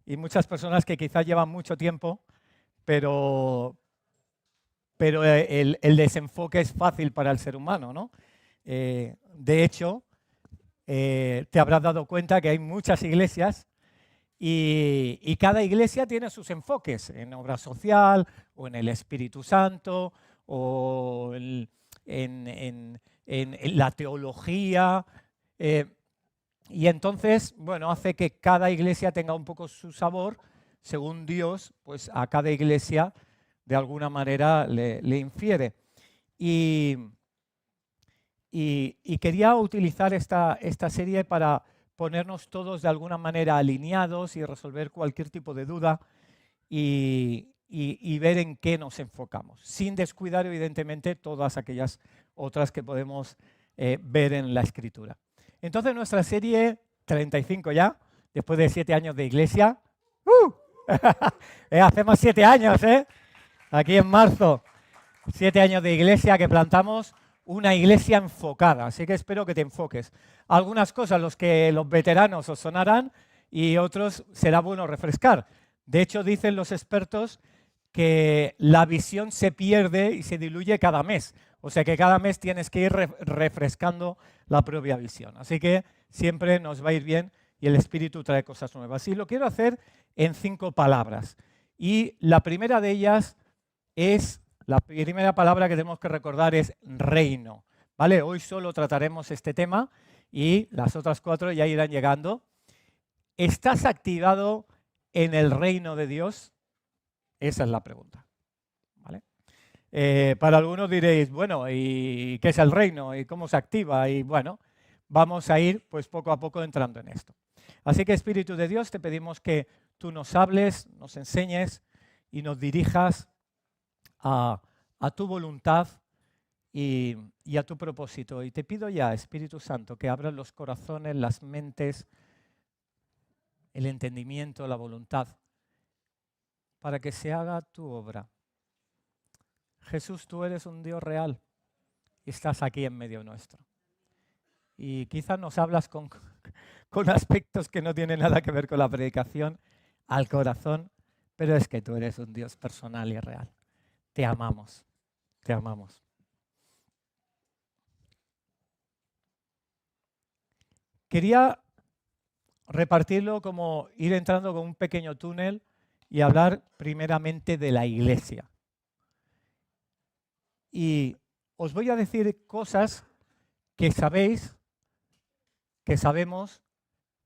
y muchas personas que quizás llevan mucho tiempo, pero, pero el desenfoque es fácil para el ser humano, ¿no? De hecho, te habrás dado cuenta que hay muchas iglesias y cada iglesia tiene sus enfoques en obra social o en el Espíritu Santo o en la teología. Y entonces, bueno, hace que cada iglesia tenga un poco su sabor. Según Dios, pues a cada iglesia de alguna manera le infiere. Y quería utilizar esta serie para ponernos todos de alguna manera alineados y resolver cualquier tipo de duda y ver en qué nos enfocamos, sin descuidar evidentemente todas aquellas otras que podemos ver en la Escritura. Entonces nuestra serie 35 ya, después de 7 años de iglesia, hacemos 7 años, aquí en marzo, 7 años de iglesia que plantamos una iglesia enfocada, así que espero que te enfoques. Algunas cosas los veteranos os sonarán y otros será bueno refrescar. De hecho, dicen los expertos que la visión se pierde y se diluye cada mes. O sea que cada mes tienes que ir refrescando la propia visión. Así que siempre nos va a ir bien y el Espíritu trae cosas nuevas. Y lo quiero hacer en 5 palabras. Y la primera de ellas es... La primera palabra que tenemos que recordar es reino, ¿vale? Hoy solo trataremos este tema y las otras 4 ya irán llegando. ¿Estás activado en el reino de Dios? Esa es la pregunta, ¿vale? Para algunos diréis, bueno, ¿y qué es el reino? ¿Y cómo se activa? Y bueno, vamos a ir pues poco a poco entrando en esto. Así que Espíritu de Dios, te pedimos que tú nos hables, nos enseñes y nos dirijas a tu voluntad y a tu propósito. Y te pido ya, Espíritu Santo, que abras los corazones, las mentes, el entendimiento, la voluntad, para que se haga tu obra. Jesús, tú eres un Dios real y estás aquí en medio nuestro. Y quizás nos hablas con aspectos que no tienen nada que ver con la predicación, al corazón, pero es que tú eres un Dios personal y real. Te amamos, te amamos. Quería repartirlo como ir entrando con un pequeño túnel y hablar primeramente de la iglesia. Y os voy a decir cosas que sabéis, que sabemos,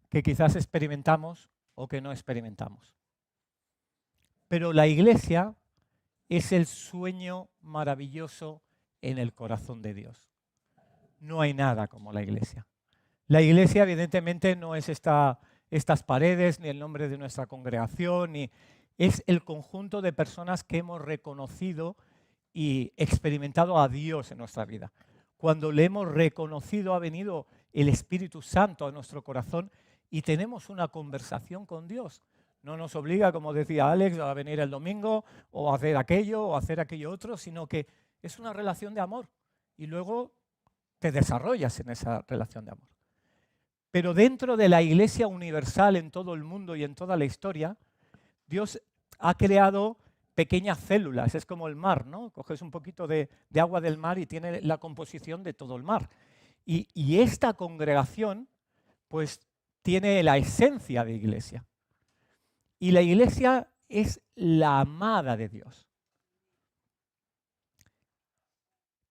que quizás experimentamos o que no experimentamos. Pero la iglesia es el sueño maravilloso en el corazón de Dios. No hay nada como la iglesia. La iglesia evidentemente no es estas paredes, ni el nombre de nuestra congregación, ni es el conjunto de personas que hemos reconocido y experimentado a Dios en nuestra vida. Cuando le hemos reconocido ha venido el Espíritu Santo a nuestro corazón y tenemos una conversación con Dios. No nos obliga, como decía Alex, a venir el domingo o a hacer aquello o a hacer aquello otro, sino que es una relación de amor y luego te desarrollas en esa relación de amor. Pero dentro de la Iglesia universal en todo el mundo y en toda la historia, Dios ha creado pequeñas células, es como el mar, ¿no? Coges un poquito de agua del mar y tiene la composición de todo el mar. Y esta congregación, pues, tiene la esencia de iglesia. Y la iglesia es la amada de Dios.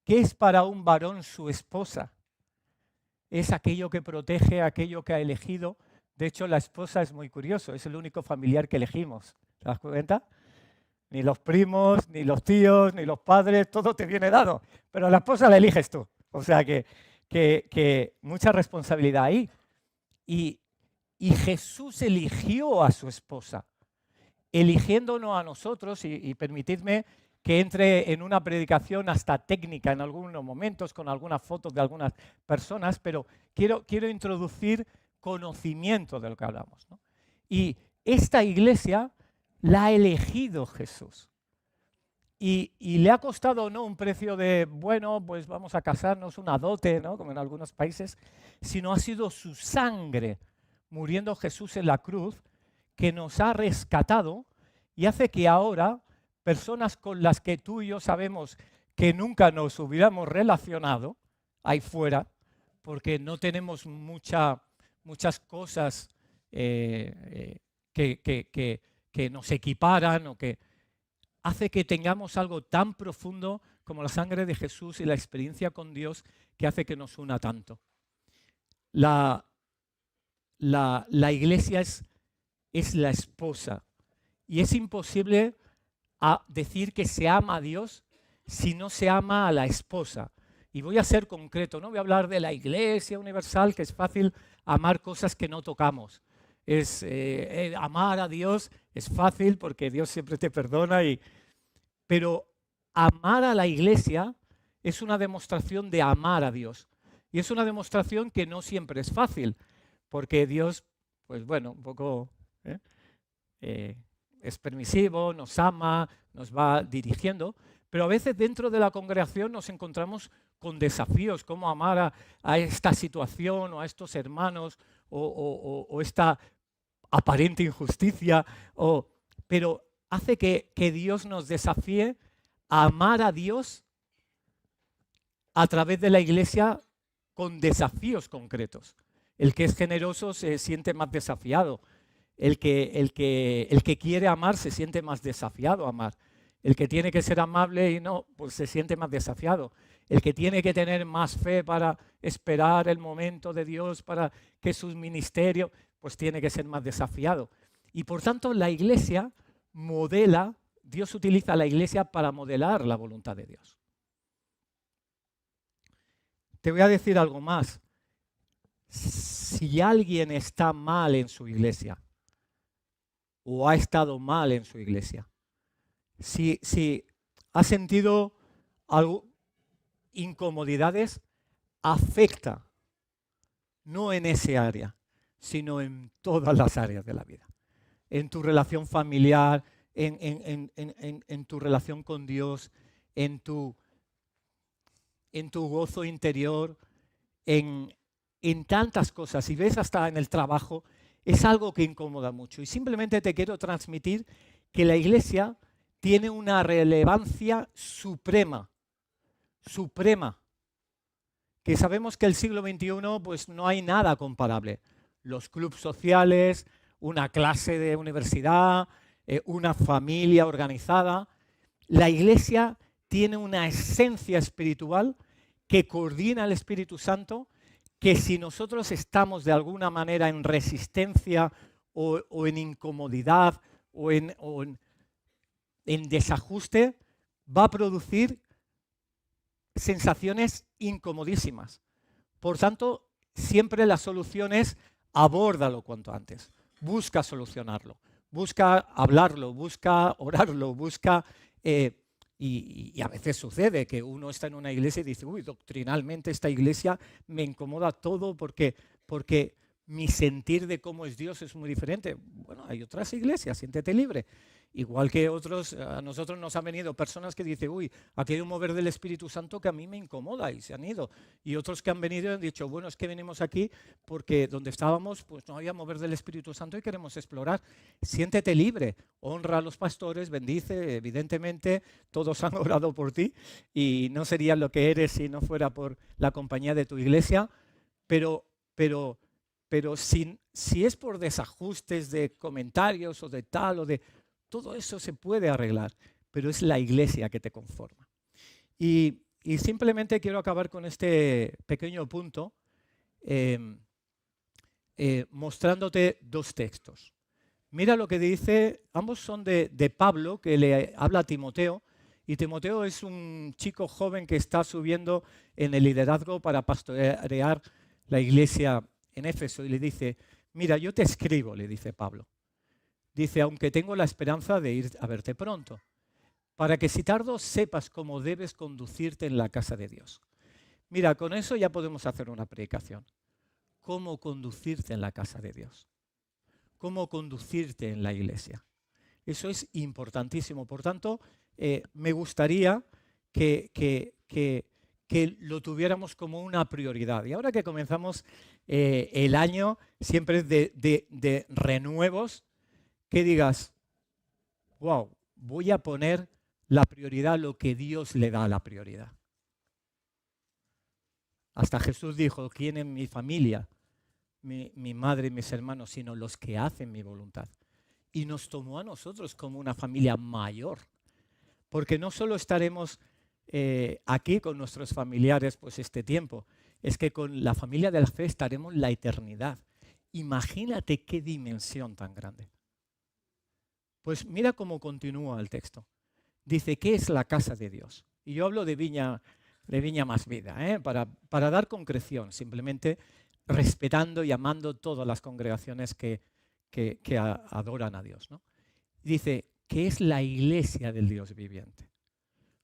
¿Qué es para un varón su esposa? Es aquello que protege, aquello que ha elegido. De hecho, la esposa es muy curioso, es el único familiar que elegimos. ¿Te das cuenta? Ni los primos, ni los tíos, ni los padres, todo te viene dado. Pero la esposa la eliges tú. O sea que mucha responsabilidad ahí. Y Jesús eligió a su esposa, eligiéndonos a nosotros, y permitidme que entre en una predicación hasta técnica en algunos momentos, con algunas fotos de algunas personas, pero quiero introducir conocimiento de lo que hablamos, ¿no? Y esta iglesia la ha elegido Jesús. Y le ha costado no un precio de, bueno, pues vamos a casarnos, una dote, ¿no? Como en algunos países, sino ha sido su sangre, muriendo Jesús en la cruz, que nos ha rescatado y hace que ahora personas con las que tú y yo sabemos que nunca nos hubiéramos relacionado ahí fuera, porque no tenemos muchas cosas que nos equiparan o que hace que tengamos algo tan profundo como la sangre de Jesús y la experiencia con Dios que hace que nos una tanto. La iglesia es la esposa y es imposible decir que se ama a Dios si no se ama a la esposa. Y voy a ser concreto, no voy a hablar de la iglesia universal, que es fácil amar cosas que no tocamos. Amar a Dios es fácil porque Dios siempre te perdona, pero amar a la iglesia es una demostración de amar a Dios. Y es una demostración que no siempre es fácil, porque Dios, pues bueno, un poco es permisivo, nos ama, nos va dirigiendo, pero a veces dentro de la congregación nos encontramos con desafíos, cómo amar a esta situación o a estos hermanos o esta aparente injusticia, pero hace que Dios nos desafíe a amar a Dios a través de la iglesia con desafíos concretos. El que es generoso se siente más desafiado. El que quiere amar se siente más desafiado a amar. El que tiene que ser amable y no, pues se siente más desafiado. El que tiene que tener más fe para esperar el momento de Dios para que sus ministerios, pues tiene que ser más desafiado. Y por tanto la iglesia modela, Dios utiliza la iglesia para modelar la voluntad de Dios. Te voy a decir algo más. Si alguien está mal en su iglesia o ha estado mal en su iglesia, si ha sentido incomodidades, afecta, no en ese área, sino en todas las áreas de la vida. En tu relación familiar, en tu relación con Dios, en tu gozo interior, en tantas cosas. Y ves hasta en el trabajo, es algo que incomoda mucho. Y simplemente te quiero transmitir que la iglesia tiene una relevancia suprema, que sabemos que el siglo XXI pues no hay nada comparable. Los clubes sociales, una clase de universidad, una familia organizada. La iglesia tiene una esencia espiritual que coordina el Espíritu Santo, que si nosotros estamos de alguna manera en resistencia o en incomodidad o en desajuste, va a producir sensaciones incomodísimas. Por tanto, siempre la solución es abórdalo cuanto antes. Busca solucionarlo, busca hablarlo, busca orarlo, busca... y a veces sucede que uno está en una iglesia y dice, uy, doctrinalmente esta iglesia me incomoda todo porque mi sentir de cómo es Dios es muy diferente. Bueno, hay otras iglesias, siéntete libre. Igual que otros, a nosotros nos han venido personas que dicen, uy, aquí hay un mover del Espíritu Santo que a mí me incomoda y se han ido. Y otros que han venido y han dicho, bueno, es que venimos aquí porque donde estábamos pues no había mover del Espíritu Santo y queremos explorar. Siéntete libre, honra a los pastores, bendice, evidentemente todos han orado por ti y no serías lo que eres si no fuera por la compañía de tu iglesia, pero si es por desajustes de comentarios o de tal o de... Todo eso se puede arreglar, pero es la iglesia que te conforma. Y simplemente quiero acabar con este pequeño punto mostrándote dos textos. Mira lo que dice, ambos son de Pablo, que le habla a Timoteo, y Timoteo es un chico joven que está subiendo en el liderazgo para pastorear la iglesia en Éfeso, y le dice, mira, yo te escribo, le dice Pablo. Dice, aunque tengo la esperanza de ir a verte pronto, para que si tardo sepas cómo debes conducirte en la casa de Dios. Mira, con eso ya podemos hacer una predicación. ¿Cómo conducirte en la casa de Dios? ¿Cómo conducirte en la iglesia? Eso es importantísimo. Por tanto, me gustaría que lo tuviéramos como una prioridad. Y ahora que comenzamos el año, siempre es de renuevos. que digas, wow, voy a poner la prioridad a lo que Dios le da la prioridad. Hasta Jesús dijo, ¿quién es mi familia? Mi madre y mis hermanos, sino los que hacen mi voluntad. Y nos tomó a nosotros como una familia mayor, porque no solo estaremos aquí con nuestros familiares pues este tiempo, es que con la familia de la fe estaremos la eternidad. Imagínate qué dimensión tan grande. Pues mira cómo continúa el texto. Dice, ¿qué es la casa de Dios? Y yo hablo de Viña Más Vida, para dar concreción, simplemente respetando y amando todas las congregaciones que adoran a Dios, ¿no? Dice, ¿qué es la iglesia del Dios viviente?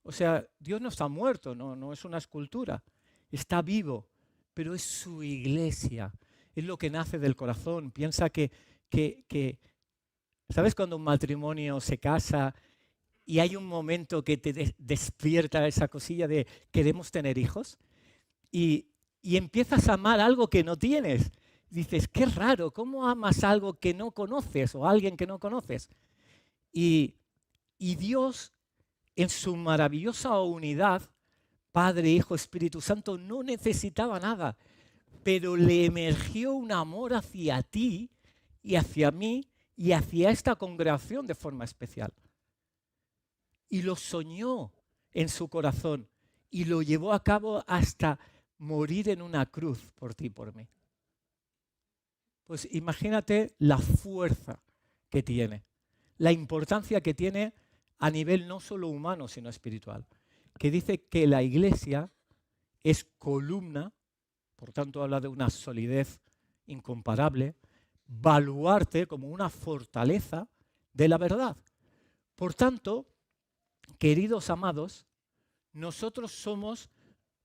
O sea, Dios no está muerto, no es una escultura, está vivo, pero es su iglesia, es lo que nace del corazón. Piensa que ¿sabes cuando un matrimonio se casa y hay un momento que te despierta esa cosilla de queremos tener hijos? Y empiezas a amar algo que no tienes. Dices, qué raro, ¿cómo amas algo que no conoces o a alguien que no conoces? Y Dios, en su maravillosa unidad, Padre, Hijo, Espíritu Santo, no necesitaba nada, pero le emergió un amor hacia ti y hacia mí y hacia esta congregación de forma especial. Y lo soñó en su corazón y lo llevó a cabo hasta morir en una cruz por ti y por mí. Pues imagínate la fuerza que tiene, la importancia que tiene a nivel no solo humano, sino espiritual. Que dice que la iglesia es columna, por tanto habla de una solidez incomparable, baluarte como una fortaleza de la verdad. Por tanto, queridos amados, nosotros somos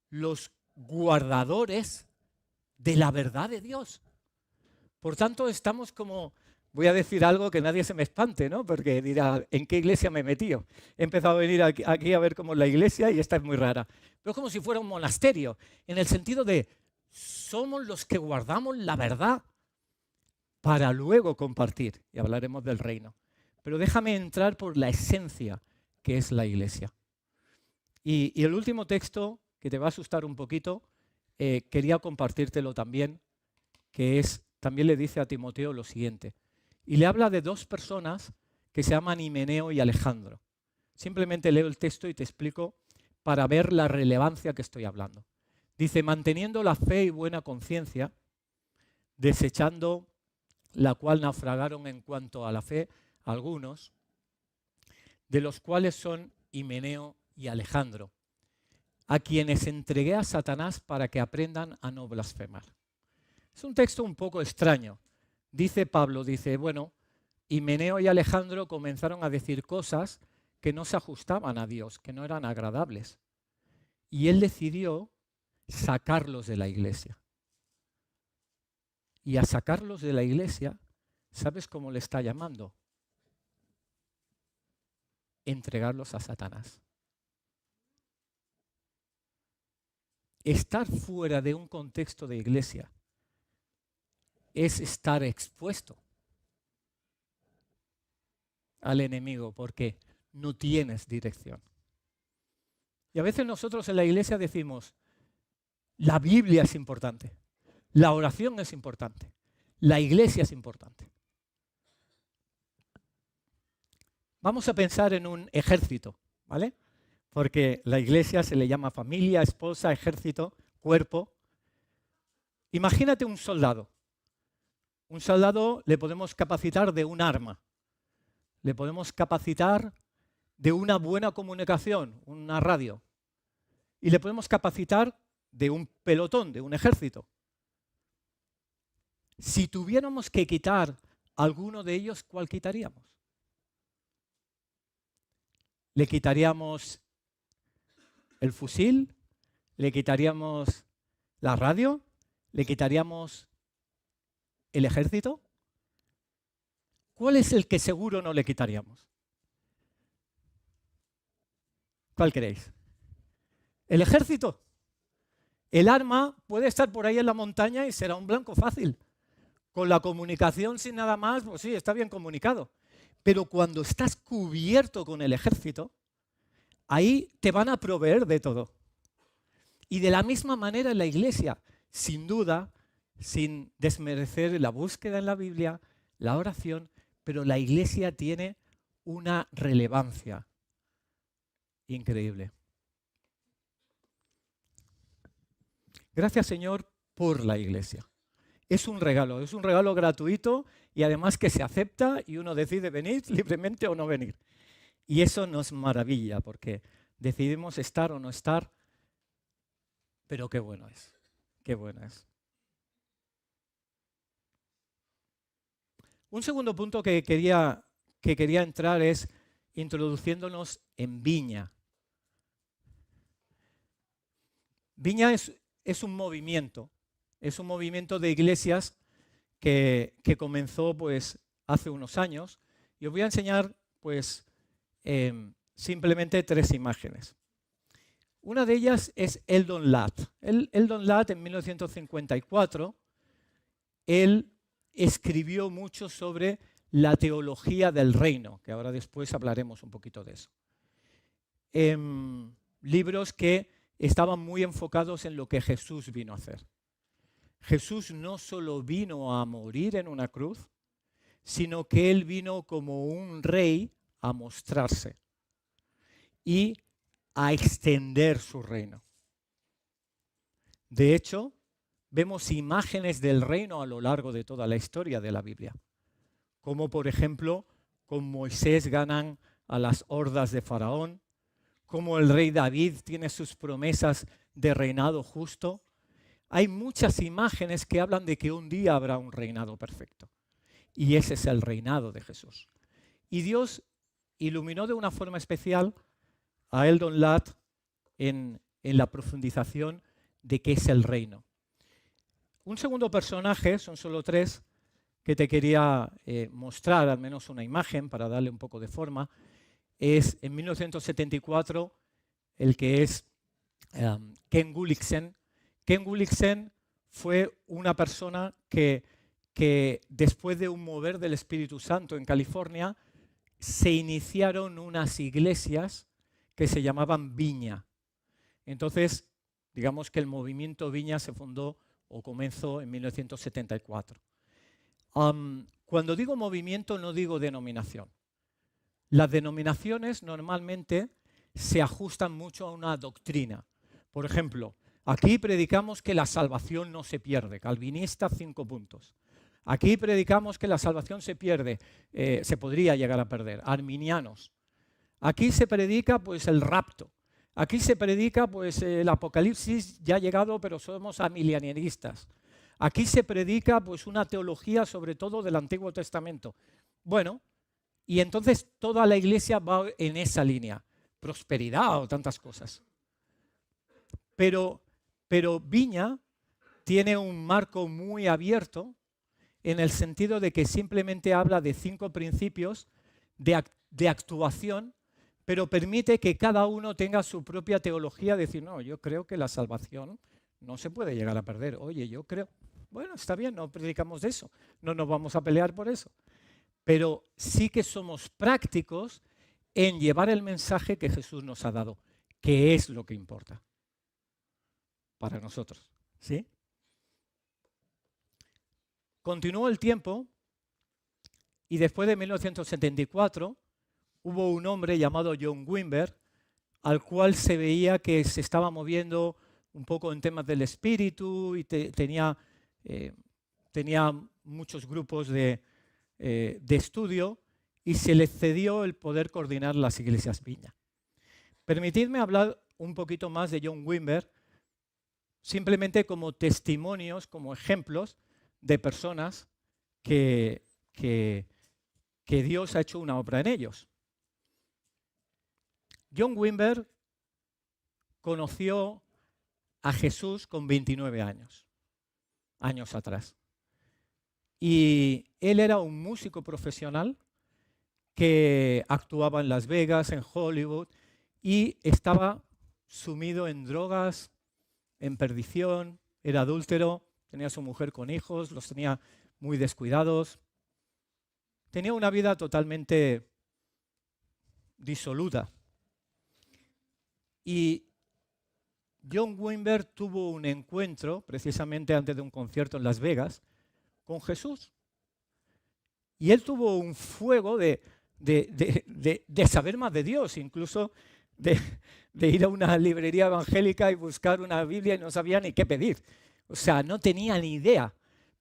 los guardadores de la verdad de Dios. Por tanto, estamos como, voy a decir algo que nadie se me espante, ¿no? Porque dirá, ¿en qué iglesia me he metido? He empezado a venir aquí a ver cómo es la iglesia y esta es muy rara. Pero es como si fuera un monasterio, en el sentido de, somos los que guardamos la verdad para luego compartir, y hablaremos del reino. Pero déjame entrar por la esencia que es la iglesia. Y el último texto, que te va a asustar un poquito, quería compartírtelo también, que es, también le dice a Timoteo lo siguiente. Y le habla de dos personas que se llaman Himeneo y Alejandro. Simplemente leo el texto y te explico para ver la relevancia que estoy hablando. Dice, manteniendo la fe y buena conciencia, desechando la cual naufragaron en cuanto a la fe algunos, de los cuales son Himeneo y Alejandro, a quienes entregué a Satanás para que aprendan a no blasfemar. Es un texto un poco extraño. Dice Pablo, bueno, Himeneo y Alejandro comenzaron a decir cosas que no se ajustaban a Dios, que no eran agradables. Y él decidió sacarlos de la iglesia. Y a sacarlos de la iglesia, ¿sabes cómo le está llamando? Entregarlos a Satanás. Estar fuera de un contexto de iglesia es estar expuesto al enemigo porque no tienes dirección. Y a veces nosotros en la iglesia decimos, la Biblia es importante, la oración es importante, la iglesia es importante. Vamos a pensar en un ejército, ¿vale? Porque la iglesia se le llama familia, esposa, ejército, cuerpo. Imagínate un soldado. Un soldado le podemos capacitar de un arma, le podemos capacitar de una buena comunicación, una radio, y le podemos capacitar de un pelotón, de un ejército. Si tuviéramos que quitar alguno de ellos, ¿cuál quitaríamos? ¿Le quitaríamos el fusil? ¿Le quitaríamos la radio? ¿Le quitaríamos el ejército? ¿Cuál es el que seguro no le quitaríamos? ¿Cuál creéis? ¿El ejército? El arma puede estar por ahí en la montaña y será un blanco fácil. Con la comunicación sin nada más, pues sí, está bien comunicado. Pero cuando estás cubierto con el ejército, ahí te van a proveer de todo. Y de la misma manera en la iglesia, sin duda, sin desmerecer la búsqueda en la Biblia, la oración, pero la iglesia tiene una relevancia increíble. Gracias, Señor, por la iglesia. Es un regalo gratuito y además que se acepta y uno decide venir libremente o no venir. Y eso nos maravilla porque decidimos estar o no estar, pero qué bueno es, qué bueno es. Un segundo punto que quería entrar es introduciéndonos en Viña. Viña es un movimiento de iglesias que comenzó pues hace unos años. Y os voy a enseñar pues simplemente 3 imágenes. Una de ellas es Eldon Ladd. Eldon Ladd en 1954, él escribió mucho sobre la teología del reino, que ahora después hablaremos un poquito de eso. Libros que estaban muy enfocados en lo que Jesús vino a hacer. Jesús no solo vino a morir en una cruz, sino que Él vino como un rey a mostrarse y a extender su reino. De hecho, vemos imágenes del reino a lo largo de toda la historia de la Biblia, como por ejemplo, con Moisés ganan a las hordas de Faraón, como el rey David tiene sus promesas de reinado justo. Hay muchas imágenes que hablan de que un día habrá un reinado perfecto. Y ese es el reinado de Jesús. Y Dios iluminó de una forma especial a Eldon Ladd en la profundización de qué es el reino. Un segundo personaje, son solo 3, que te quería mostrar, al menos una imagen para darle un poco de forma, es en 1974 el que es Ken Gulliksen. Ken Gulliksen fue una persona que después de un mover del Espíritu Santo en California, se iniciaron unas iglesias que se llamaban Viña. Entonces, digamos que el movimiento Viña se fundó o comenzó en 1974. Cuando digo movimiento no digo denominación. Las denominaciones normalmente se ajustan mucho a una doctrina. Por ejemplo, aquí predicamos que la salvación no se pierde, calvinista 5 puntos. Aquí predicamos que la salvación se pierde, se podría llegar a perder, arminianos. Aquí se predica pues el rapto. Aquí se predica pues el apocalipsis ya ha llegado, pero somos amilenianistas. Aquí se predica pues una teología sobre todo del Antiguo Testamento. Bueno, y entonces toda la iglesia va en esa línea, prosperidad o tantas cosas. Pero Viña tiene un marco muy abierto en el sentido de que simplemente habla de 5 principios de actuación, pero permite que cada uno tenga su propia teología, decir, no, yo creo que la salvación no se puede llegar a perder. Oye, yo creo, bueno, está bien, no predicamos de eso, no nos vamos a pelear por eso. Pero sí que somos prácticos en llevar el mensaje que Jesús nos ha dado, que es lo que importa para nosotros, ¿sí? Continuó el tiempo y después de 1974 hubo un hombre llamado John Wimber al cual se veía que se estaba moviendo un poco en temas del espíritu y tenía muchos grupos de estudio y se le cedió el poder coordinar las iglesias Viña. Permitidme hablar un poquito más de John Wimber, simplemente como testimonios, como ejemplos de personas que Dios ha hecho una obra en ellos. John Wimber conoció a Jesús con 29 años atrás. Y él era un músico profesional que actuaba en Las Vegas, en Hollywood, y estaba sumido en drogas, en perdición, era adúltero, tenía a su mujer con hijos, los tenía muy descuidados. tenía una vida totalmente disoluta. Y John Wimber tuvo un encuentro, precisamente antes de un concierto en Las Vegas, con Jesús. Y él tuvo un fuego de saber más de Dios, incluso de ir a una librería evangélica y buscar una Biblia y no sabía ni qué pedir. O sea, no tenía ni idea,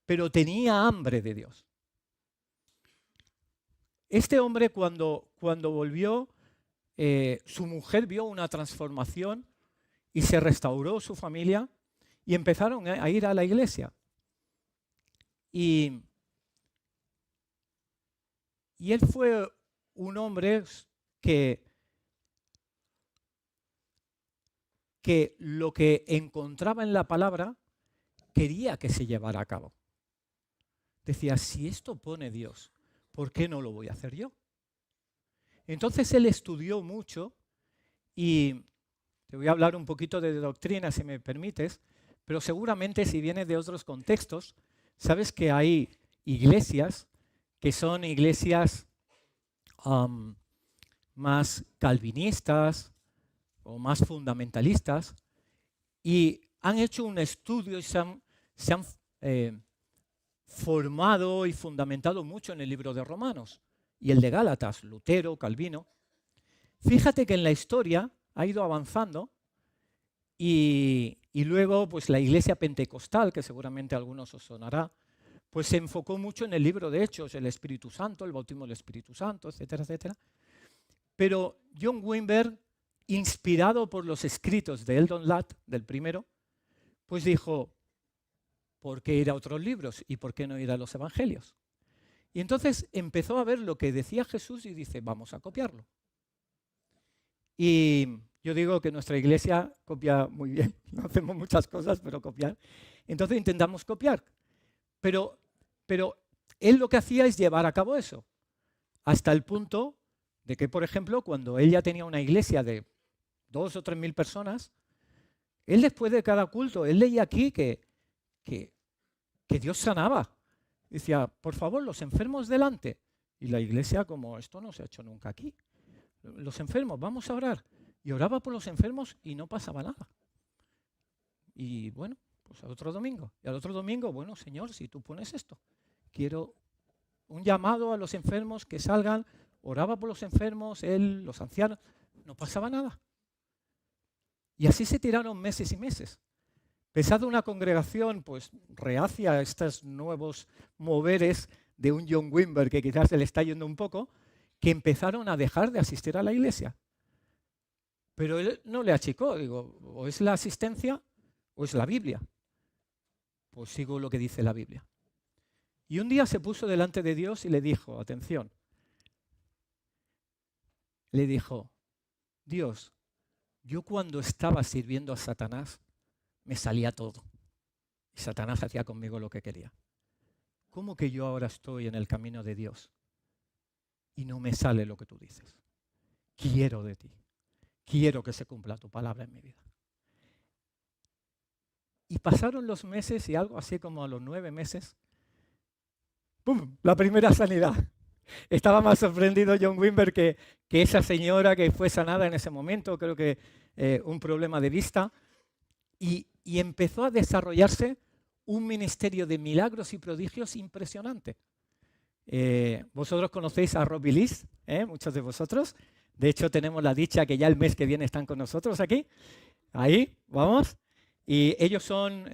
pero tenía hambre de Dios. Este hombre cuando volvió, su mujer vio una transformación y se restauró su familia y empezaron a ir a la iglesia. Y él fue un hombre que lo que encontraba en la palabra quería que se llevara a cabo. Decía, si esto pone Dios, ¿por qué no lo voy a hacer yo? Entonces él estudió mucho y te voy a hablar un poquito de doctrina, si me permites, pero seguramente si vienes de otros contextos, sabes que hay iglesias que son iglesias más calvinistas o más fundamentalistas y han hecho un estudio y se han formado y fundamentado mucho en el libro de Romanos y el de Gálatas, Lutero, Calvino. Fíjate que en la historia ha ido avanzando y luego pues la iglesia pentecostal, que seguramente a algunos os sonará, pues se enfocó mucho en el libro de Hechos, el Espíritu Santo, el bautismo del Espíritu Santo, etcétera, etcétera. Pero John Wimber, inspirado por los escritos de Eldon Ladd, del primero, pues dijo, ¿por qué ir a otros libros y por qué no ir a los evangelios? Y entonces empezó a ver lo que decía Jesús y dice, vamos a copiarlo. Y yo digo que nuestra iglesia copia muy bien, no hacemos muchas cosas, pero copiar. Entonces intentamos copiar. Pero él lo que hacía es llevar a cabo eso, hasta el punto de que, por ejemplo, cuando él ya tenía una iglesia de 2.000 o 3.000 personas, él después de cada culto, él leía aquí que Dios sanaba. Decía, por favor, los enfermos delante. Y la iglesia, como esto no se ha hecho nunca aquí. Los enfermos, vamos a orar. Y oraba por los enfermos y no pasaba nada. Y bueno, pues al otro domingo. Y al otro domingo, bueno, Señor, si tú pones esto, quiero un llamado a los enfermos que salgan. Oraba por los enfermos, él, los ancianos, no pasaba nada. Y así se tiraron meses y meses. Pesado una congregación pues reacia a estos nuevos moveres de un John Wimber que quizás se le está yendo un poco, que empezaron a dejar de asistir a la iglesia. Pero él no le achicó, digo, o es la asistencia o es la Biblia. Pues sigo lo que dice la Biblia. Y un día se puso delante de Dios y le dijo, atención, le dijo, Dios, yo cuando estaba sirviendo a Satanás, me salía todo. Y Satanás hacía conmigo lo que quería. ¿Cómo que yo ahora estoy en el camino de Dios y no me sale lo que tú dices? Quiero de ti. Quiero que se cumpla tu palabra en mi vida. Y pasaron los meses y algo así como a los 9 meses, ¡pum!, la primera sanidad. Estaba más sorprendido John Wimber que esa señora que fue sanada en ese momento, creo que un problema de vista. Y empezó a desarrollarse un ministerio de milagros y prodigios impresionante. Vosotros conocéis a Robbie Lees, muchos de vosotros. De hecho, tenemos la dicha que ya el mes que viene están con nosotros aquí. Ahí, vamos. Y ellos son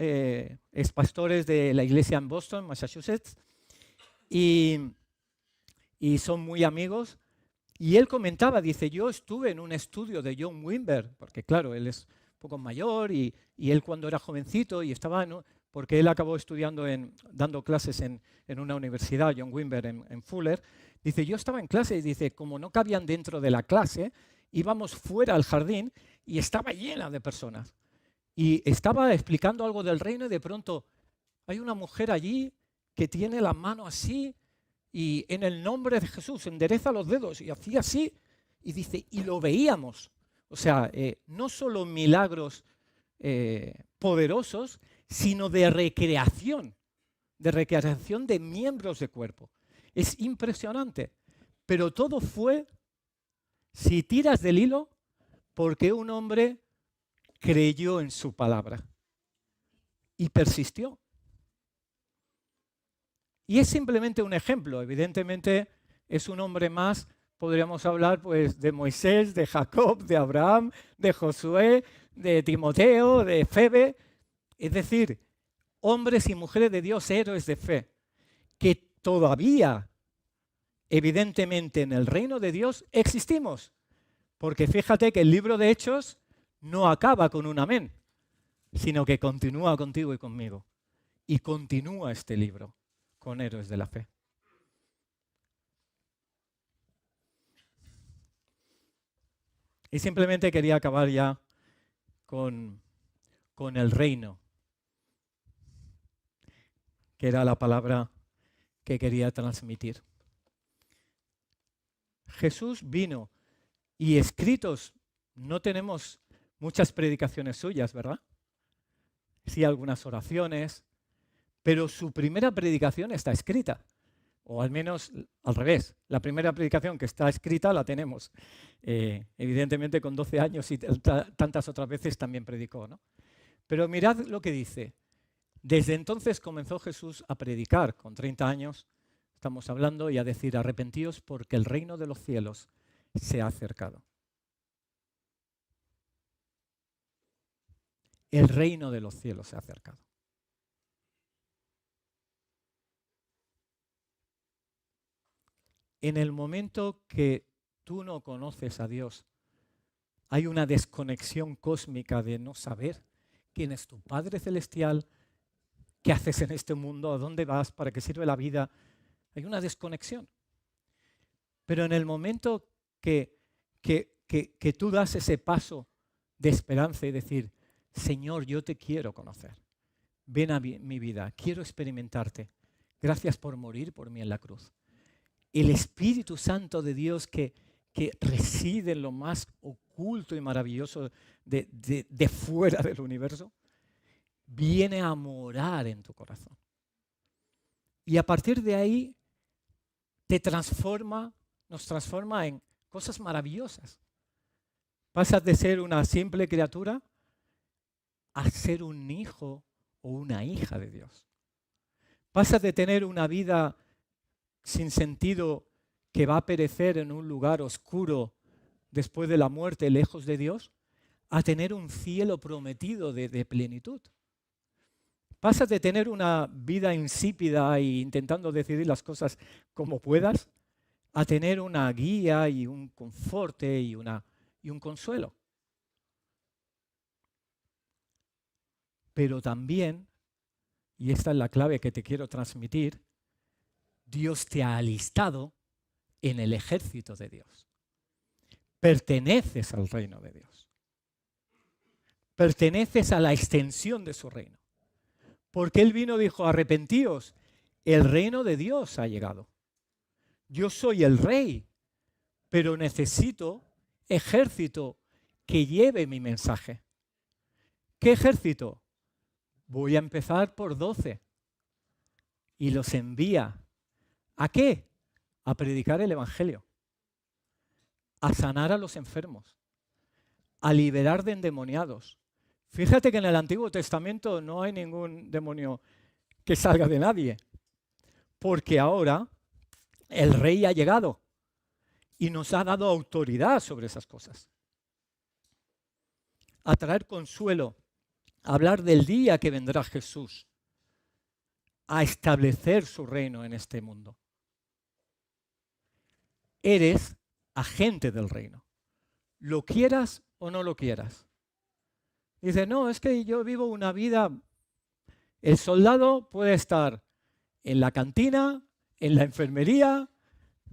expastores de la iglesia en Boston, Massachusetts. Y son muy amigos. Y él comentaba, dice, yo estuve en un estudio de John Wimber, porque claro, él es poco mayor y él cuando era jovencito y estaba, porque él acabó estudiando, dando clases en una universidad, John Wimber, en Fuller, dice, yo estaba en clase y dice, como no cabían dentro de la clase, íbamos fuera al jardín y estaba llena de personas. Y estaba explicando algo del reino y de pronto hay una mujer allí que tiene la mano así y en el nombre de Jesús endereza los dedos y hacía así y dice, y lo veíamos. O sea, no solo milagros poderosos, sino de recreación de miembros de cuerpo. Es impresionante. Pero todo fue, si tiras del hilo, porque un hombre creyó en su palabra y persistió. Y es simplemente un ejemplo. Evidentemente es un hombre más. Podríamos hablar pues, de Moisés, de Jacob, de Abraham, de Josué, de Timoteo, de Febe. Es decir, hombres y mujeres de Dios, héroes de fe, que todavía, evidentemente, en el reino de Dios existimos. Porque fíjate que el libro de Hechos no acaba con un amén, sino que continúa contigo y conmigo. Y continúa este libro con héroes de la fe. Y simplemente quería acabar ya con el reino, que era la palabra que quería transmitir. Jesús vino y escritos, no tenemos muchas predicaciones suyas, ¿verdad? Sí, algunas oraciones, pero su primera predicación está escrita. O al menos al revés, la primera predicación que está escrita la tenemos. Evidentemente con 12 años y tantas otras veces también predicó, ¿no? Pero mirad lo que dice. Desde entonces comenzó Jesús a predicar, con 30 años estamos hablando, y a decir: arrepentíos porque el reino de los cielos se ha acercado. El reino de los cielos se ha acercado. En el momento que tú no conoces a Dios, hay una desconexión cósmica de no saber quién es tu Padre Celestial, qué haces en este mundo, a dónde vas, para qué sirve la vida. Hay una desconexión. Pero en el momento que tú das ese paso de esperanza y decir: Señor, yo te quiero conocer, ven a mi vida, quiero experimentarte, gracias por morir por mí en la cruz. El Espíritu Santo de Dios que reside en lo más oculto y maravilloso de fuera del universo, viene a morar en tu corazón. Y a partir de ahí nos transforma en cosas maravillosas. Pasas de ser una simple criatura a ser un hijo o una hija de Dios. Pasas de tener una vida sin sentido que va a perecer en un lugar oscuro después de la muerte, lejos de Dios, a tener un cielo prometido de plenitud. Pasas de tener una vida insípida e intentando decidir las cosas como puedas, a tener una guía y un conforte y un consuelo. Pero también, y esta es la clave que te quiero transmitir, Dios te ha alistado en el ejército de Dios. Perteneces al reino de Dios. Perteneces a la extensión de su reino. Porque Él vino y dijo: arrepentíos, el reino de Dios ha llegado. Yo soy el rey, pero necesito ejército que lleve mi mensaje. ¿Qué ejército? Voy a empezar por 12 y los envía. ¿A qué? A predicar el Evangelio, a sanar a los enfermos, a liberar de endemoniados. Fíjate que en el Antiguo Testamento no hay ningún demonio que salga de nadie, porque ahora el rey ha llegado y nos ha dado autoridad sobre esas cosas. A traer consuelo, a hablar del día que vendrá Jesús, a establecer su reino en este mundo. Eres agente del reino, lo quieras o no lo quieras. Dice: no, es que yo vivo una vida. El soldado puede estar en la cantina, en la enfermería,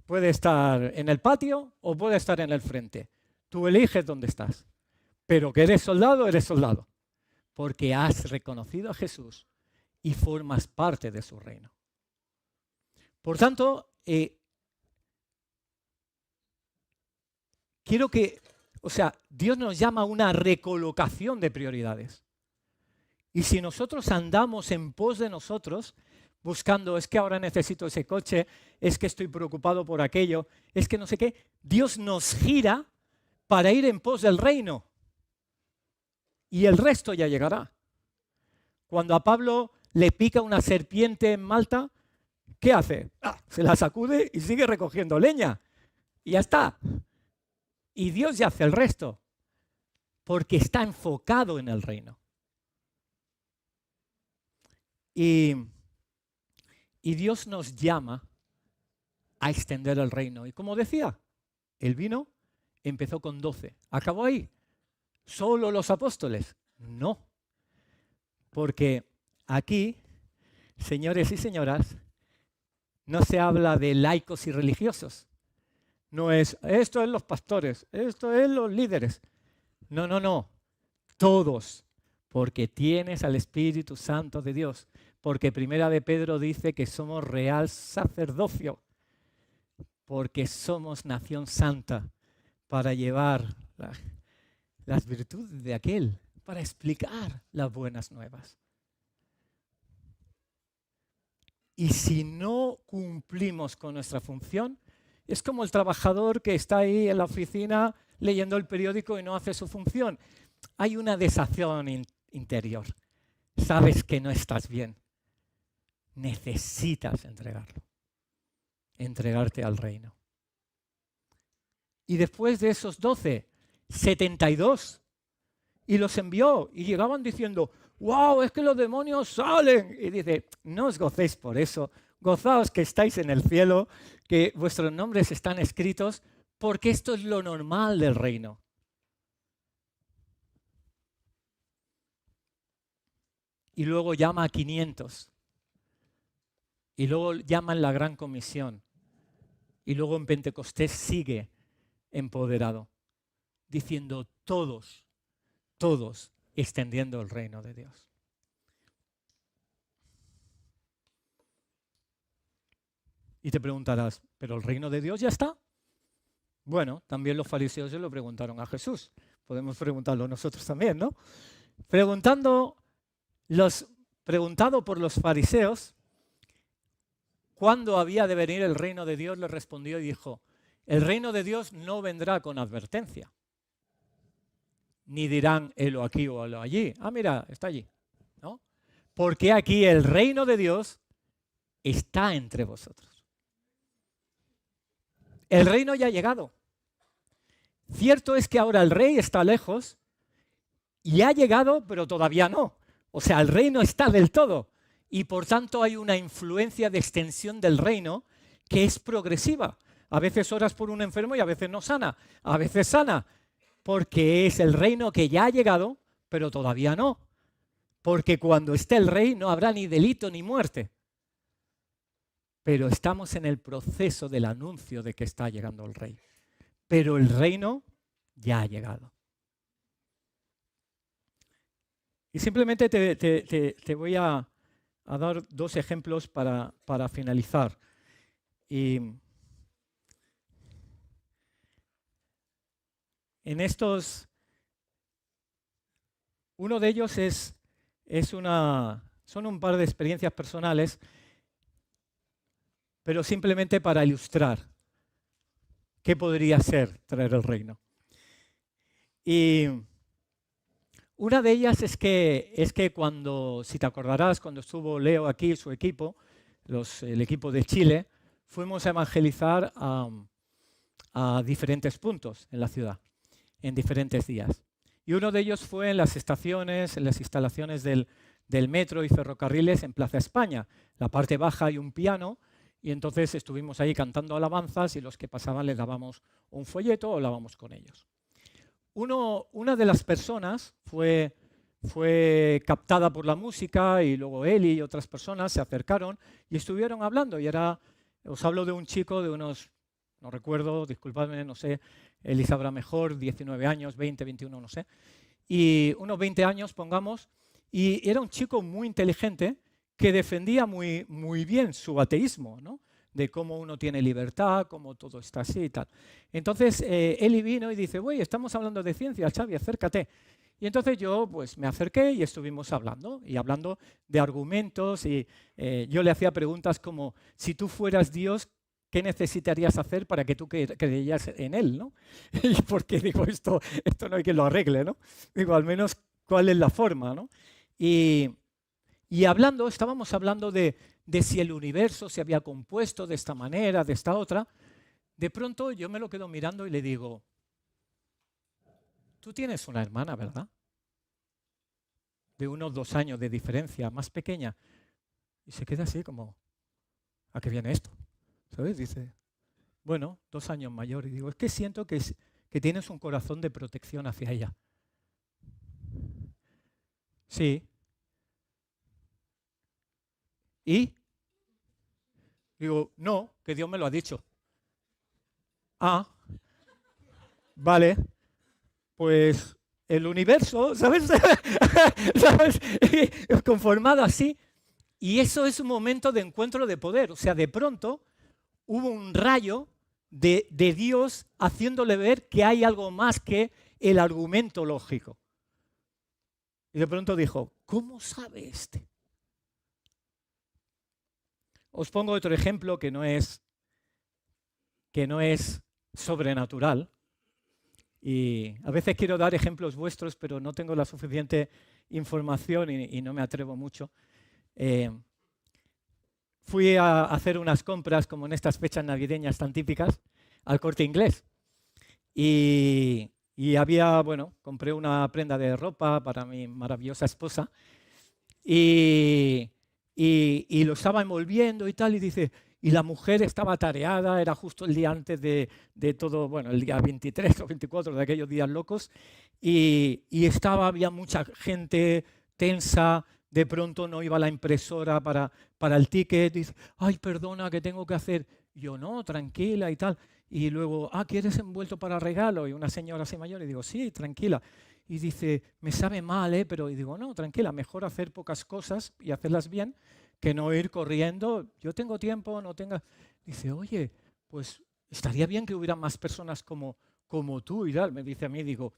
puede estar en el patio o puede estar en el frente. Tú eliges dónde estás. Pero que eres soldado, porque has reconocido a Jesús y formas parte de su reino. Por tanto, quiero que, Dios nos llama a una recolocación de prioridades. Y si nosotros andamos en pos de nosotros, buscando, es que ahora necesito ese coche, es que estoy preocupado por aquello, es que no sé qué. Dios nos gira para ir en pos del reino. Y el resto ya llegará. Cuando a Pablo le pica una serpiente en Malta, ¿qué hace? Se la sacude y sigue recogiendo leña. Y ya está. Y Dios ya hace el resto. Porque está enfocado en el reino. Y Dios nos llama a extender el reino. Y como decía, el vino empezó con 12. ¿Acabó ahí? ¿Solo los apóstoles? No. Porque aquí, señores y señoras, no se habla de laicos y religiosos. No es, esto es los pastores, esto es los líderes. No, no, no. Todos. Porque tienes al Espíritu Santo de Dios. Porque Primera de Pedro dice que somos real sacerdocio. Porque somos nación santa para llevar las virtudes de aquel, para explicar las buenas nuevas. Y si no cumplimos con nuestra función, es como el trabajador que está ahí en la oficina leyendo el periódico y no hace su función. Hay una desazón interior. Sabes que no estás bien. Necesitas entregarlo. Entregarte al reino. Y después de esos 12, 72. Y los envió y llegaban diciendo, ¡wow! Es que los demonios salen. Y dice, no os gocéis por eso. Gozaos que estáis en el cielo, que vuestros nombres están escritos, porque esto es lo normal del reino. Y luego llama a 500. Y luego llama en la Gran Comisión. Y luego en Pentecostés sigue empoderado, diciendo todos extendiendo el reino de Dios. Y te preguntarás, ¿pero el reino de Dios ya está? Bueno, también los fariseos se lo preguntaron a Jesús. Podemos preguntarlo nosotros también, ¿no? Preguntado por los fariseos cuándo había de venir el reino de Dios, le respondió y dijo, el reino de Dios no vendrá con advertencia. Ni dirán, helo aquí o helo allí. Ah, mira, está allí. ¿No? Porque aquí el reino de Dios está entre vosotros. El reino ya ha llegado. Cierto es que ahora el rey está lejos y ha llegado, pero todavía no. O sea, el reino está del todo. Y por tanto hay una influencia de extensión del reino que es progresiva. A veces oras por un enfermo y a veces no sana. A veces sana. Porque es el reino que ya ha llegado, pero todavía no. Porque cuando esté el rey no habrá ni delito ni muerte. Pero estamos en el proceso del anuncio de que está llegando el rey. Pero el reino ya ha llegado. Y simplemente te voy a dar 2 ejemplos para finalizar. Y en estos, uno de ellos son un par de experiencias personales, pero simplemente para ilustrar qué podría ser traer el reino. Y una de ellas es que cuando, si te acordarás, cuando estuvo Leo aquí, su equipo, el equipo de Chile, fuimos a evangelizar a diferentes puntos en la ciudad, en diferentes días. Y uno de ellos fue en las estaciones, en las instalaciones del metro y ferrocarriles en Plaza España. La parte baja hay un piano y entonces estuvimos ahí cantando alabanzas y los que pasaban les dábamos un folleto o hablábamos con ellos. Una de las personas fue captada por la música y luego él y otras personas se acercaron y estuvieron hablando. Y os hablo de un chico de unos, no recuerdo, disculpadme, no sé, él sabrá mejor, 19 años, 20, 21, no sé. Y unos 20 años, pongamos, y era un chico muy inteligente que defendía muy, muy bien su ateísmo, ¿no? De cómo uno tiene libertad, cómo todo está así y tal. Entonces, Eli vino y dice, güey, estamos hablando de ciencia, Xavi, acércate. Y entonces yo pues me acerqué y estuvimos hablando, de argumentos, y yo le hacía preguntas como, si tú fueras Dios, ¿qué necesitarías hacer para que tú creyeras en Él, ¿no? Y porque digo, esto no hay quien lo arregle, ¿no? Digo, al menos, ¿cuál es la forma, ¿no? Y estábamos hablando de si el universo se había compuesto de esta manera, de esta otra. De pronto yo me lo quedo mirando y le digo, tú tienes una hermana, ¿verdad? De unos 2 años de diferencia, más pequeña. Y se queda así como, ¿a qué viene esto? ¿Sabes? Dice, bueno, 2 años mayor. Y digo, es que siento que tienes un corazón de protección hacia ella. Sí. ¿Y? Digo, no, que Dios me lo ha dicho. Ah, vale, pues el universo, ¿sabes? ¿Sabes? Conformado así. Y eso es un momento de encuentro de poder. O sea, de pronto hubo un rayo de Dios haciéndole ver que hay algo más que el argumento lógico. Y de pronto dijo, ¿cómo sabe este? Os pongo otro ejemplo que no es sobrenatural. Y a veces quiero dar ejemplos vuestros, pero no tengo la suficiente información y no me atrevo mucho. Fui a hacer unas compras, como en estas fechas navideñas tan típicas, al Corte Inglés. Y compré una prenda de ropa para mi maravillosa esposa. Y lo estaba envolviendo y tal, y dice, y la mujer estaba tareada, era justo el día antes de todo, bueno, el día 23 o 24 de aquellos días locos, y había mucha gente tensa, de pronto no iba la impresora para el ticket, dice, ay, perdona, ¿qué tengo que hacer? Yo, no, tranquila y tal. Y luego, ¿quieres envuelto para regalo? Y una señora así mayor, y digo, sí, tranquila. Y dice, me sabe mal, pero y digo, no, tranquila, mejor hacer pocas cosas y hacerlas bien que no ir corriendo. Yo tengo tiempo, no tenga. Dice, oye, pues estaría bien que hubiera más personas como tú y tal. Me dice a mí, digo,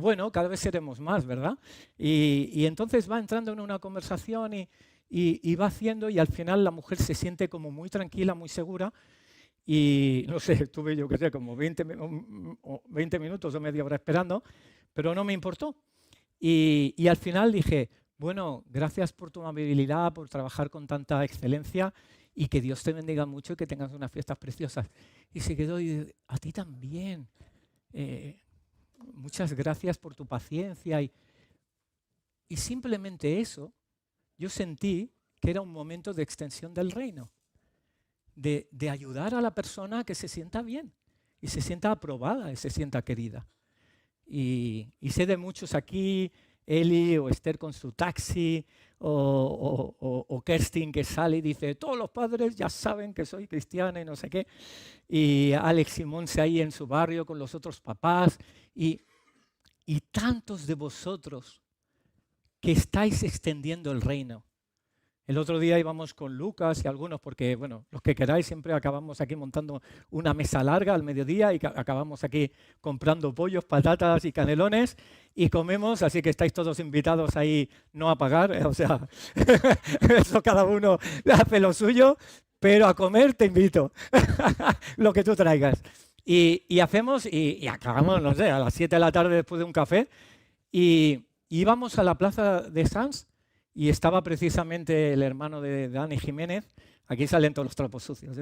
bueno, cada vez seremos más, ¿verdad? Y entonces va entrando en una conversación y va haciendo, y al final la mujer se siente como muy tranquila, muy segura. Y no sé, estuve yo que sé, como 20 minutos o media hora esperando, pero no me importó. Y al final dije, bueno, gracias por tu amabilidad, por trabajar con tanta excelencia, y que Dios te bendiga mucho y que tengas unas fiestas preciosas. Y se quedó, y a ti también. Muchas gracias por tu paciencia. Y simplemente eso, yo sentí que era un momento de extensión del reino. De ayudar a la persona a que se sienta bien y se sienta aprobada y se sienta querida. Y sé de muchos aquí, Eli o Esther con su taxi, o Kerstin que sale y dice, todos los padres ya saben que soy cristiana y no sé qué, y Alex y Monse ahí en su barrio con los otros papás, y tantos de vosotros que estáis extendiendo el reino. El otro día íbamos con Lucas y algunos, porque, bueno, los que queráis, siempre acabamos aquí montando una mesa larga al mediodía y acabamos aquí comprando pollos, patatas y canelones y comemos, así que estáis todos invitados ahí no a pagar, o sea, eso cada uno hace lo suyo, pero a comer te invito, lo que tú traigas. Y hacemos, y acabamos, no sé, a las 7 de la tarde después de un café, y íbamos a la plaza de Sants. Y estaba precisamente el hermano de Dani Jiménez. Aquí salen todos los trapos sucios.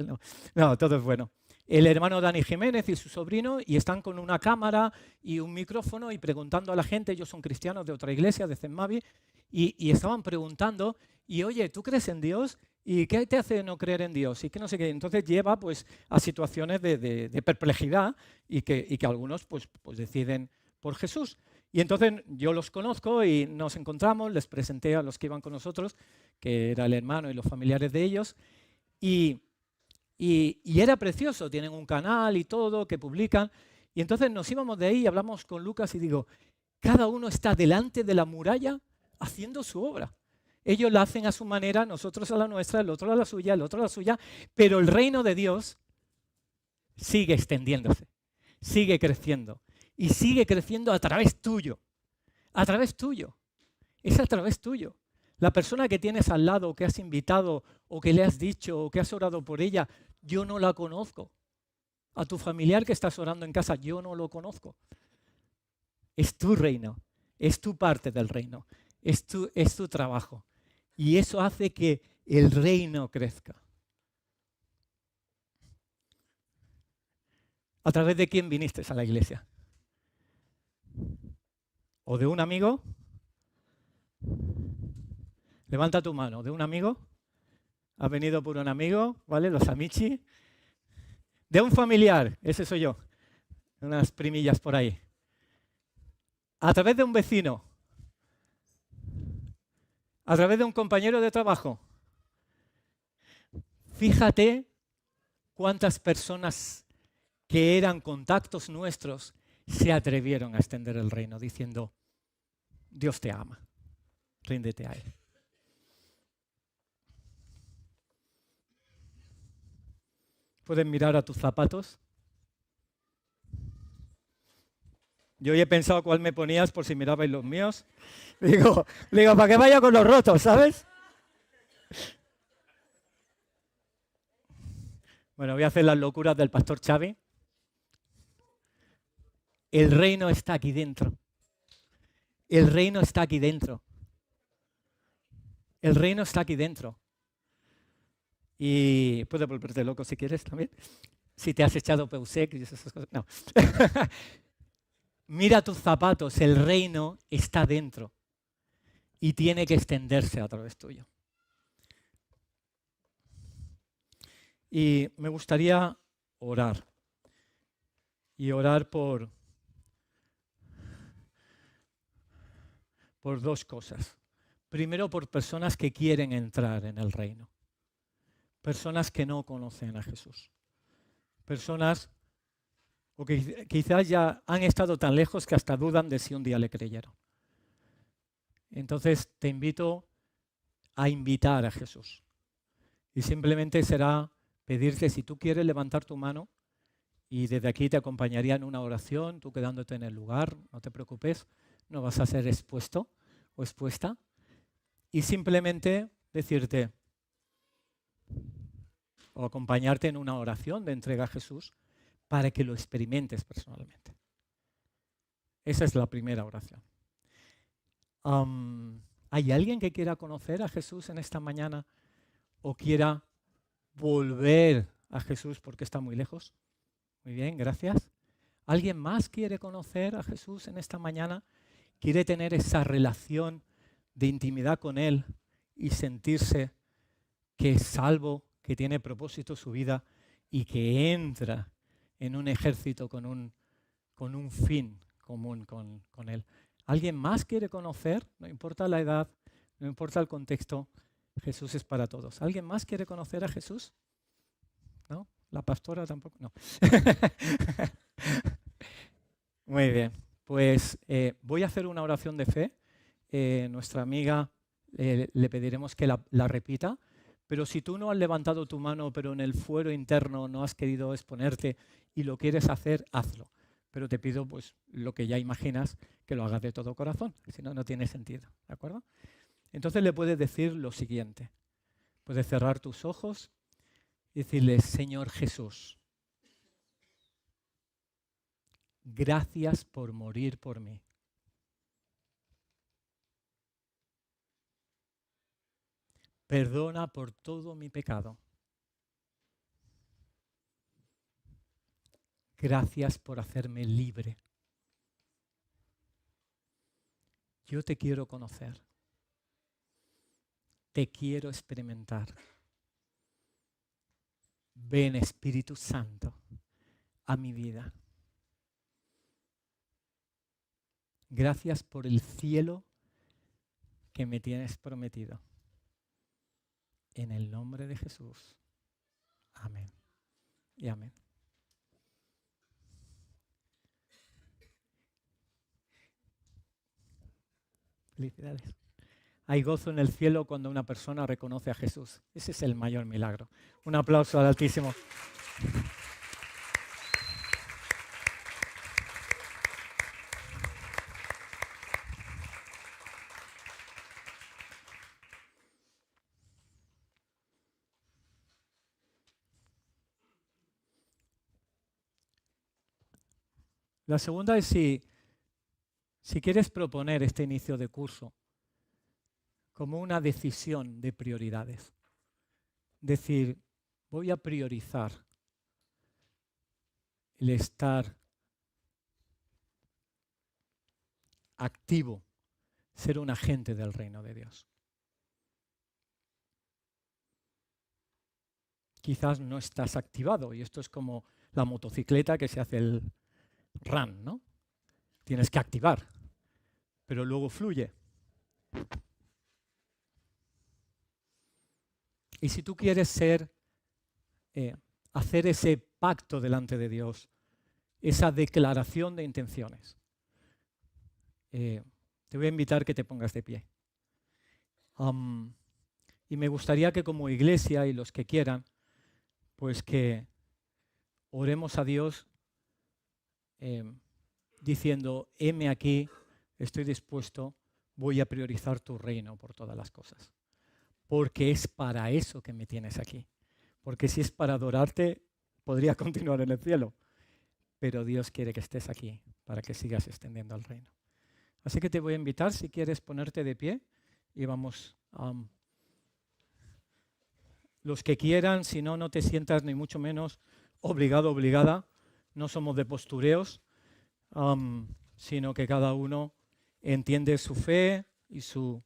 No, todo es bueno. El hermano Dani Jiménez y su sobrino, y están con una cámara y un micrófono y preguntando a la gente. Ellos son cristianos de otra iglesia, de Zenmavi, y estaban preguntando, y oye, ¿tú crees en Dios? ¿Y qué te hace no creer en Dios? Y que no sé qué. Entonces lleva pues a situaciones de perplejidad y que algunos pues deciden por Jesús. Y entonces yo los conozco y nos encontramos, les presenté a los que iban con nosotros, que era el hermano y los familiares de ellos, y era precioso, tienen un canal y todo que publican, y entonces nos íbamos de ahí y hablamos con Lucas y digo, cada uno está delante de la muralla haciendo su obra. Ellos la hacen a su manera, nosotros a la nuestra, el otro a la suya, el otro a la suya, pero el reino de Dios sigue extendiéndose, sigue creciendo. Y sigue creciendo a través tuyo, A través tuyo. Es a través tuyo. La persona que tienes al lado, que has invitado, o que le has dicho, o que has orado por ella, yo no la conozco. A tu familiar que estás orando en casa, yo no lo conozco. Es tu reino, es tu parte del reino, es tu trabajo. Y eso hace que el reino crezca. ¿A través de quién viniste a la iglesia? ¿O de un amigo? Levanta tu mano. ¿De un amigo? ¿Has venido por un amigo? ¿Vale? Los amici. De un familiar. Ese soy yo. Unas primillas por ahí. A través de un vecino. A través de un compañero de trabajo. Fíjate cuántas personas que eran contactos nuestros se atrevieron a extender el reino diciendo, Dios te ama, ríndete a Él. ¿Puedes mirar a tus zapatos? Yo hoy he pensado cuál me ponías por si mirabais los míos. Digo, para que vaya con los rotos, ¿sabes? Bueno, voy a hacer las locuras del pastor Xavi. El reino está aquí dentro. El reino está aquí dentro. El reino está aquí dentro. Y puedes volverte loco si quieres también. Si te has echado Peusec y esas cosas. No. Mira tus zapatos, el reino está dentro. Y tiene que extenderse a través tuyo. Y me gustaría orar. Y orar por dos cosas. Primero, por personas que quieren entrar en el reino. Personas que no conocen a Jesús. Personas o que quizás ya han estado tan lejos que hasta dudan de si un día le creyeron. Entonces te invito a invitar a Jesús. Y simplemente será pedirte si tú quieres levantar tu mano y desde aquí te acompañaría en una oración, tú quedándote en el lugar, no te preocupes, no vas a ser expuesto o expuesta. Y simplemente decirte o acompañarte en una oración de entrega a Jesús para que lo experimentes personalmente. Esa es la primera oración. ¿Hay alguien que quiera conocer a Jesús en esta mañana o quiera volver a Jesús porque está muy lejos? Muy bien, gracias. ¿Alguien más quiere conocer a Jesús en esta mañana? ¿Quiere tener esa relación de intimidad con Él y sentirse que es salvo, que tiene propósito su vida y que entra en un ejército con un fin común con Él? ¿Alguien más quiere conocer? No importa la edad, no importa el contexto, Jesús es para todos. ¿Alguien más quiere conocer a Jesús? ¿No? ¿La pastora tampoco? No. Muy bien, pues voy a hacer una oración de fe. Nuestra amiga le pediremos que la repita, pero si tú no has levantado tu mano, pero en el fuero interno no has querido exponerte y lo quieres hacer, hazlo. Pero te pido, pues, lo que ya imaginas, que lo hagas de todo corazón, si no, no tiene sentido, ¿de acuerdo? Entonces le puedes decir lo siguiente. Puedes cerrar tus ojos y decirle, Señor Jesús, gracias por morir por mí. Perdona por todo mi pecado. Gracias por hacerme libre. Yo te quiero conocer. Te quiero experimentar. Ven, Espíritu Santo, a mi vida. Gracias por el cielo que me tienes prometido. En el nombre de Jesús. Amén. Y amén. Felicidades. Hay gozo en el cielo cuando una persona reconoce a Jesús. Ese es el mayor milagro. Un aplauso al Altísimo. La segunda es si quieres proponer este inicio de curso como una decisión de prioridades. Decir, voy a priorizar el estar activo, ser un agente del reino de Dios. Quizás no estás activado y esto es como la motocicleta que se hace el run, ¿no? Tienes que activar, pero luego fluye. Y si tú quieres hacer ese pacto delante de Dios, esa declaración de intenciones, te voy a invitar que te pongas de pie. Y me gustaría que como iglesia y los que quieran, pues que oremos a Dios diciendo, heme aquí, estoy dispuesto, voy a priorizar tu reino por todas las cosas. Porque es para eso que me tienes aquí. Porque si es para adorarte, podría continuar en el cielo. Pero Dios quiere que estés aquí para que sigas extendiendo el reino. Así que te voy a invitar, si quieres, ponerte de pie y vamos. Los que quieran, si no, no te sientas ni mucho menos obligado, obligada. No somos de postureos, sino que cada uno entiende su fe y su...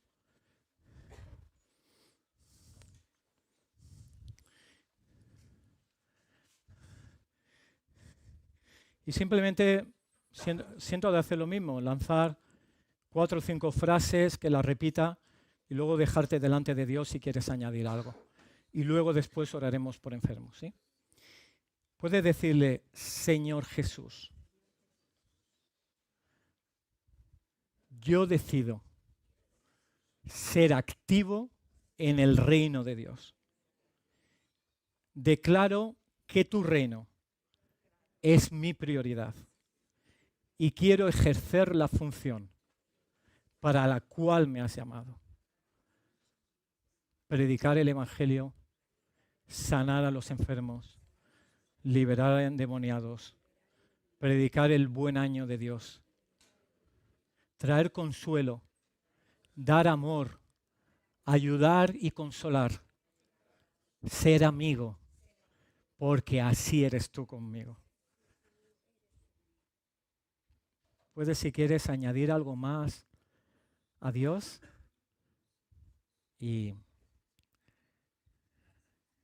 Y simplemente siento de hacer lo mismo, lanzar 4 o 5 frases que las repita y luego dejarte delante de Dios si quieres añadir algo. Y luego después oraremos por enfermos, ¿sí? Puedes decirle, Señor Jesús, yo decido ser activo en el reino de Dios. Declaro que tu reino es mi prioridad y quiero ejercer la función para la cual me has llamado. Predicar el Evangelio, sanar a los enfermos, liberar a endemoniados, predicar el buen año de Dios, traer consuelo, dar amor, ayudar y consolar, ser amigo, porque así eres tú conmigo. Puedes, si quieres, añadir algo más a Dios y